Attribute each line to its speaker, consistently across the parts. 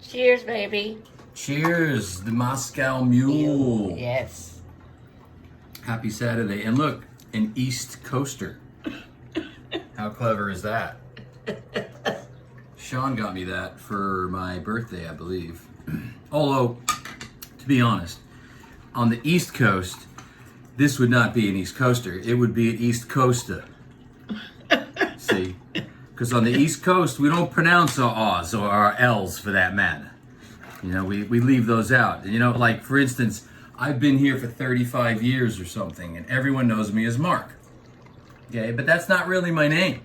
Speaker 1: Cheers, baby.
Speaker 2: Cheers, the Moscow Mule.
Speaker 1: Yes.
Speaker 2: Happy Saturday. And look, an East Coaster. How clever is that? Sean got me that for my birthday, I believe. Although, to be honest, on the East Coast, this would not be an East Coaster. It would be an East Coaster. See? Because on the East Coast, we don't pronounce our R's or our L's for that matter. You know, we leave those out. You know, like, for instance, I've been here for 35 years or something, and everyone knows me as Mark. Okay, but that's not really my name.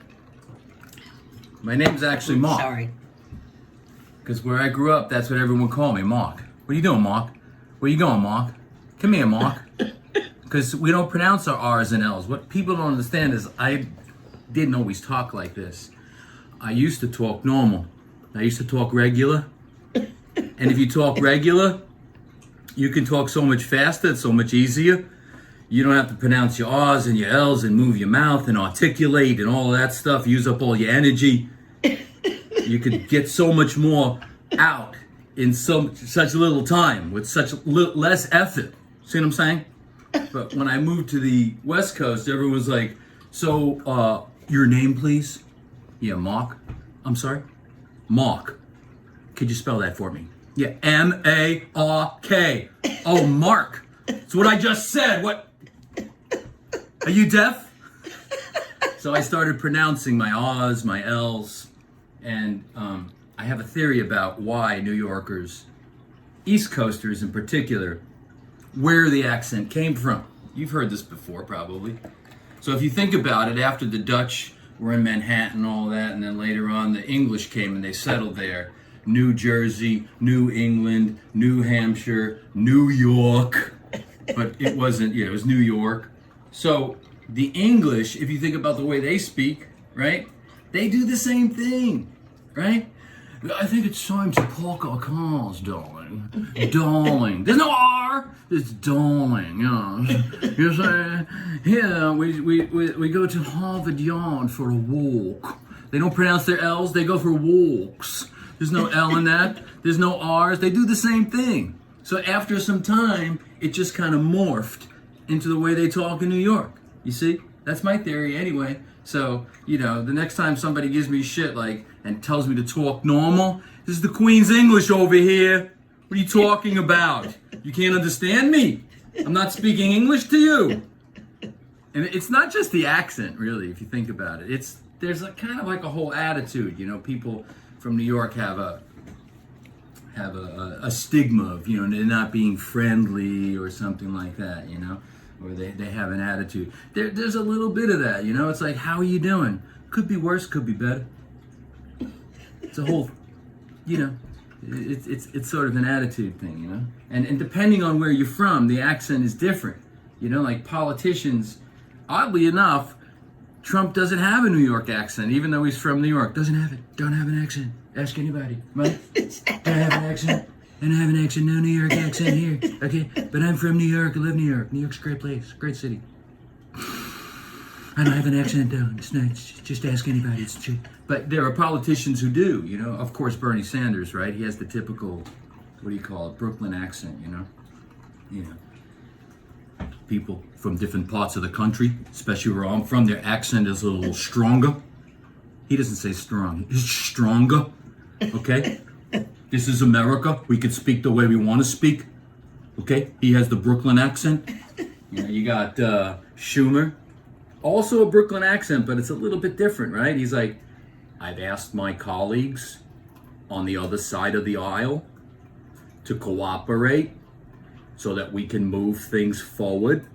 Speaker 2: My name's actually Mark.
Speaker 1: Sorry.
Speaker 2: Because where I grew up, that's what everyone called me, Mark. What are you doing, Mark? Where you going, Mark? Come here, Mark. Because we don't pronounce our R's and L's. What people don't understand is I didn't always talk like this. I used to talk normal. I used to talk regular. And if you talk regular, you can talk so much faster, it's so much easier. You don't have to pronounce your R's and your L's and move your mouth and articulate and all of that stuff, use up all your energy. You could get so much more out in such little time with such less effort. See what I'm saying? But when I moved to the West Coast, everyone was like, so, your name, please? Yeah, Mark. I'm sorry? Mark. Could you spell that for me? Yeah, M-A-R-K. Oh, Mark. That's what I just said. What? Are you deaf? So I started pronouncing my R's, my L's, and I have a theory about why New Yorkers, East Coasters in particular, where the accent came from. You've heard this before, probably. So if you think about it, after the Dutch were in Manhattan and all that, and then later on the English came and they settled there, New Jersey, New England, New Hampshire, New York, but it wasn't, it was New York. So the English, if you think about the way they speak, right, they do the same thing, right? I think it's time to park our cars, darling. Darling. There's no R. It's darling. You say, yeah, we go to Harvard Yard for a walk. They don't pronounce their L's. They go for walks. There's no L in that. There's no R's. They do the same thing. So after some time, it just kind of morphed into the way they talk in New York. You see? That's my theory anyway. So, you know, the next time somebody gives me shit and tells me to talk normal, this is the Queen's English over here. What are you talking about? You can't understand me? I'm not speaking English to you. And it's not just the accent, really, if you think about it. There's kind of like a whole attitude, you know, people from New York have a stigma of, you know, they're not being friendly or something like that, you know, or they have an attitude. There's a little bit of that, you know. It's like, how are you doing? Could be worse, could be better. It's a whole, you know, it's sort of an attitude thing, you know. And depending on where you're from, the accent is different, you know. Like politicians, oddly enough, Trump doesn't have a New York accent, even though he's from New York. Doesn't have it. Don't have an accent. Ask anybody. Right? Don't have an accent. I don't have an accent. No New York accent here. Okay? But I'm from New York. I live in New York. New York's a great place. Great city. I don't have an accent, though. It's not. Just ask anybody. It's true. But there are politicians who do, you know. Of course, Bernie Sanders, right? He has the typical, what do you call it, Brooklyn accent, you know? You know. People from different parts of the country, especially where I'm from, their accent is a little stronger. He doesn't say strong, he's stronger, okay? This is America. We can speak the way we want to speak, okay? He has the Brooklyn accent. You know, you got Schumer, also a Brooklyn accent, but it's a little bit different, right? He's like, I've asked my colleagues on the other side of the aisle to cooperate so that we can move things forward,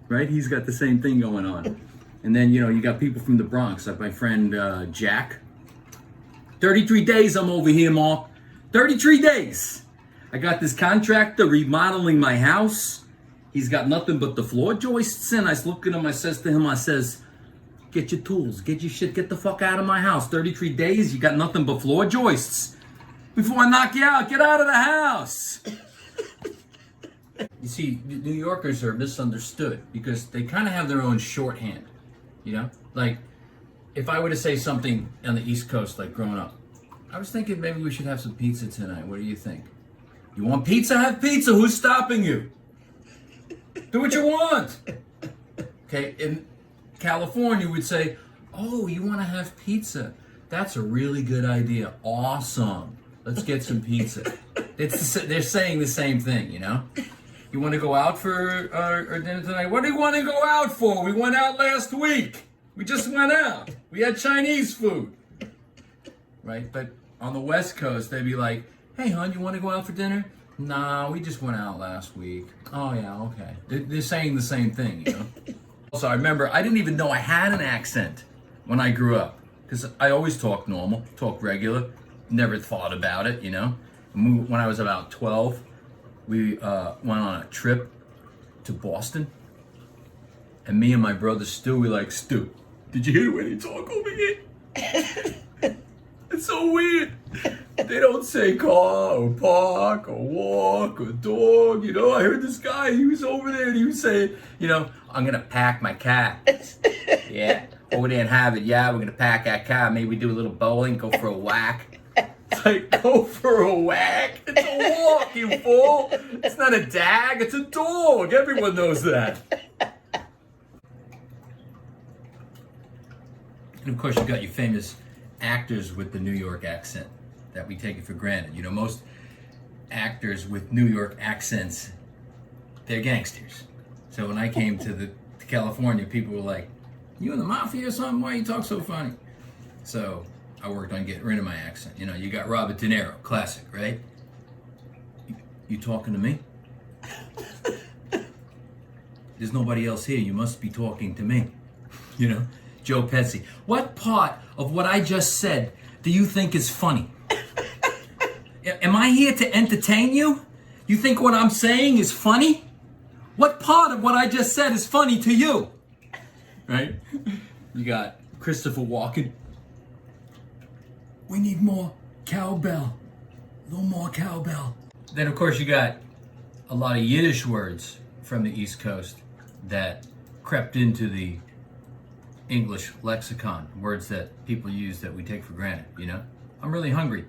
Speaker 2: right? He's got the same thing going on. And then, you know, you got people from the Bronx, like my friend Jack. 33 days I'm over here, Mark. 33 days. I got this contractor remodeling my house. He's got nothing but the floor joists in. I look at him, I says to him, I says, get your tools, get your shit, get the fuck out of my house. 33 days, you got nothing but floor joists. Before I knock you out, get out of the house. You see, New Yorkers are misunderstood because they kind of have their own shorthand, you know? Like, if I were to say something on the East Coast, like growing up, I was thinking maybe we should have some pizza tonight. What do you think? You want pizza? Have pizza. Who's stopping you? Do what you want. Okay, in California, we'd say, oh, you want to have pizza? That's a really good idea. Awesome. Let's get some pizza. They're saying the same thing, you know? You want to go out for our dinner tonight? What do you want to go out for? We went out last week. We just went out. We had Chinese food. Right? But on the West Coast, they'd be like, hey, hon, you want to go out for dinner? Nah, we just went out last week. Oh, yeah, okay. They're saying the same thing, you know? Also, I remember I didn't even know I had an accent when I grew up. Because I always talked normal, talked regular, never thought about it, you know? When I was about 12, we went on a trip to Boston. And me and my brother Stu, we like, Stu, did you hear the way they talk over here? It's so weird. They don't say car or park or walk or dog, you know? I heard this guy, he was over there and he was saying, you know, I'm gonna pack my car. Yeah, over there in Harvard, yeah, we're gonna pack our car. Maybe do a little bowling, go for a whack. It's like, go for a whack? It's a walk, you fool. It's not a dag, it's a dog. Everyone knows that. And of course, you got your famous actors with the New York accent that we take it for granted. You know, most actors with New York accents, they're gangsters. So when I came to California, people were like, you in the mafia or something? Why you talk so funny? So I worked on getting rid of my accent. You know, you got Robert De Niro, classic, right? You talking to me? There's nobody else here. You must be talking to me. You know, Joe Pesci. What part of what I just said do you think is funny? Am I here to entertain you? You think what I'm saying is funny? What part of what I just said is funny to you? Right? You got Christopher Walken. We need more cowbell. A little more cowbell. Then, of course, you got a lot of Yiddish words from the East Coast that crept into the English lexicon. Words that people use that we take for granted, you know? I'm really hungry.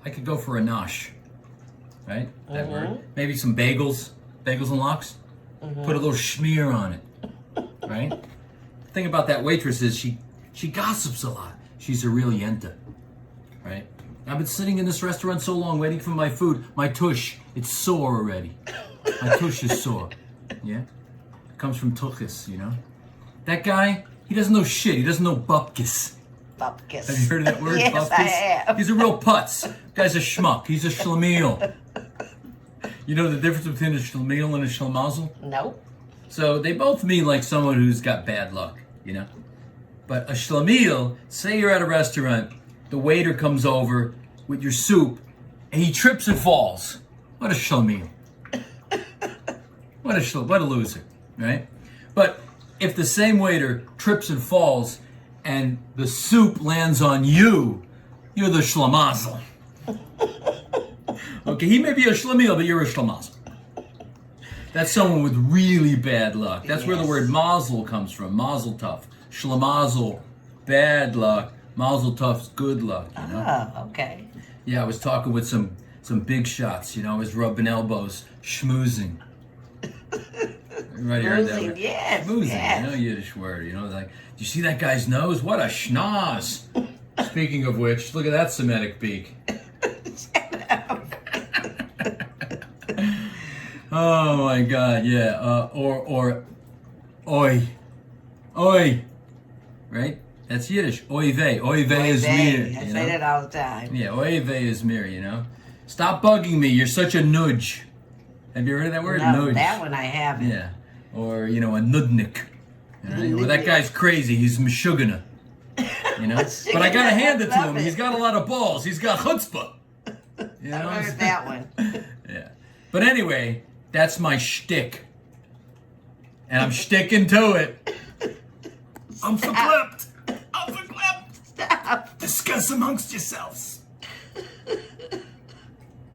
Speaker 2: I could go for a nosh. Right? That word. Maybe some bagels. Bagels and lox. Put a little schmear on it. Right? The thing about that waitress is she gossips a lot. She's a real yenta. Right? I've been sitting in this restaurant so long waiting for my food. My tush, it's sore already. My tush is sore. Yeah? It comes from tuchis, you know? That guy, he doesn't know shit. He doesn't know bupkis.
Speaker 1: Bupkis.
Speaker 2: Have you heard of that word?
Speaker 1: Yes,
Speaker 2: Bupkis?
Speaker 1: I have.
Speaker 2: He's a real putz. Guy's a schmuck. He's a schlemiel. You know the difference between a schlemiel and a schlemazel?
Speaker 1: Nope.
Speaker 2: So they both mean like someone who's got bad luck, you know? But a schlemiel, say you're at a restaurant, the waiter comes over with your soup, and he trips and falls. What a schlemiel. What a loser, right? But if the same waiter trips and falls, and the soup lands on you, you're the schlemazel. Okay, he may be a schlemiel, but you're a schlemazel. That's someone with really bad luck. That's where the word mazel comes from. Mazel tov. Schlemazel, bad luck. Mazel tov's good luck, you know?
Speaker 1: Oh, okay.
Speaker 2: Yeah, I was talking with some big shots, you know, I was rubbing elbows, schmoozing. Everybody heard that word?
Speaker 1: Yes,
Speaker 2: Schmoozing,
Speaker 1: yes.
Speaker 2: you know, Yiddish word, you know, like, do you see that guy's nose? What a schnoz. Speaking of which, look at that Semitic beak. Oh my God, yeah, or, oi, right? That's Yiddish. Oy vey. Oy vey is mir.
Speaker 1: I say that all the time.
Speaker 2: Yeah, oy vey is mir, you know? Stop bugging me. You're such a nudge. Have you heard of that word?
Speaker 1: No,
Speaker 2: nudge.
Speaker 1: that one I haven't.
Speaker 2: Yeah. Or, you know, a nudnik. Right? Well, that guy's crazy. He's meshugana. You know? But I gotta hand it to him. He's got a lot of balls. He's got chutzpah. You know?
Speaker 1: I heard that one.
Speaker 2: Yeah. But anyway, that's my shtick. And I'm sticking to it. I'm verklempt. I'm verklempt.
Speaker 1: Stop.
Speaker 2: Discuss amongst yourselves.